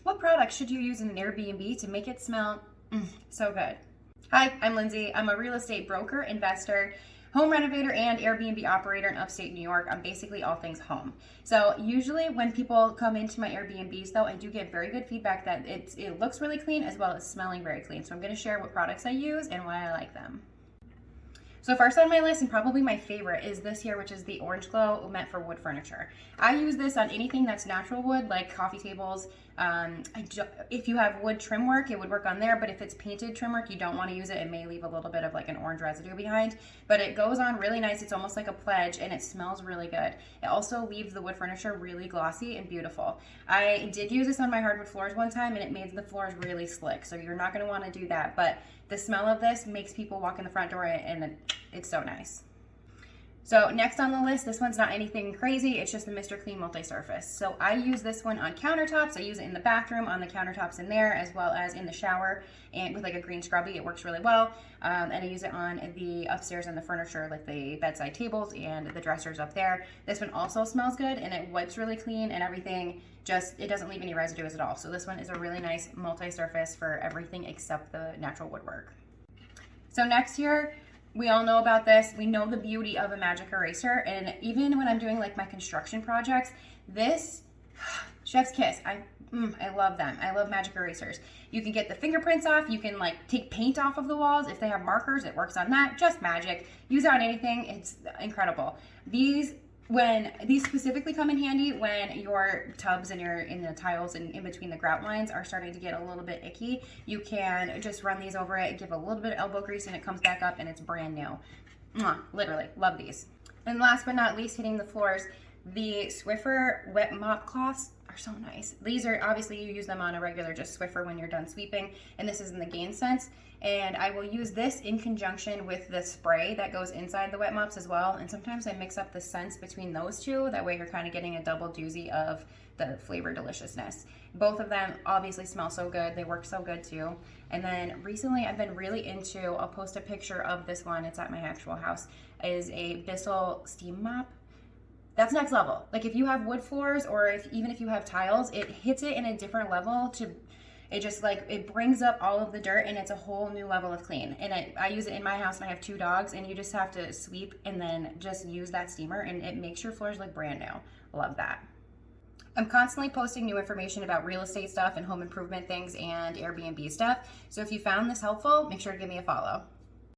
What products should you use in an Airbnb to make it smell so good? Hi, I'm Lindsay. I'm a real estate broker, investor, home renovator, and Airbnb operator in upstate New York. I'm basically all things home. So usually when people come into my Airbnbs though, I do get very good feedback that it looks really clean as well as smelling very clean. So I'm going to share what products I use and why I like them. So first on my list, and probably my favorite, is this here, which is the Orange Glow meant for wood furniture. I use this on anything that's natural wood, like coffee tables. If you have wood trim work, it would work on there, but if it's painted trim work, you don't want to use it. It may leave a little bit of like an orange residue behind, but it goes on really nice. It's almost like a pledge, and it smells really good. It also leaves the wood furniture really glossy and beautiful. I did use this on my hardwood floors one time, and it made the floors really slick, so you're not going to want to do that, but the smell of this makes people walk in the front door, and it's so nice. So next on the list, this one's not anything crazy. It's just the Mr. Clean multi-surface. So I use this one on countertops. I use it in the bathroom, on the countertops in there, as well as in the shower, and with like a green scrubby. It works really well. And I use it on the upstairs and the furniture, like the bedside tables and the dressers up there. This one also smells good, and it wipes really clean, and everything it doesn't leave any residues at all. So this one is a really nice multi-surface for everything except the natural woodwork. So next here, we all know about this. We know the beauty of a magic eraser. And even when I'm doing like my construction projects, this, chef's kiss. I love them. I love magic erasers. You can get the fingerprints off. You can like take paint off of the walls. If they have markers, it works on that. Just magic. Use it on anything. It's incredible. These specifically come in handy when your tubs and in the tiles and in between the grout lines are starting to get a little bit icky. You can just run these over it, give a little bit of elbow grease, and it comes back up and it's brand new. Literally, love these. And last but not least, hitting the floors, the Swiffer wet mop cloths are so nice. These are, obviously you use them on a regular just Swiffer when you're done sweeping, and this is in the Gain Sense. And I will use this in conjunction with the spray that goes inside the wet mops as well. And sometimes I mix up the scents between those two. That way you're kind of getting a double doozy of the flavor deliciousness. Both of them obviously smell so good. They work so good too. And then recently I've been really into, I'll post a picture of this one. It's at my actual house, is a Bissell steam mop. That's next level. Like if you have wood floors, or even if you have tiles, it hits it in a different level it brings up all of the dirt, and it's a whole new level of clean. And I use it in my house, and I have 2 dogs, and you just have to sweep and then just use that steamer, and it makes your floors look brand new. Love that. I'm constantly posting new information about real estate stuff and home improvement things and Airbnb stuff. So if you found this helpful, make sure to give me a follow.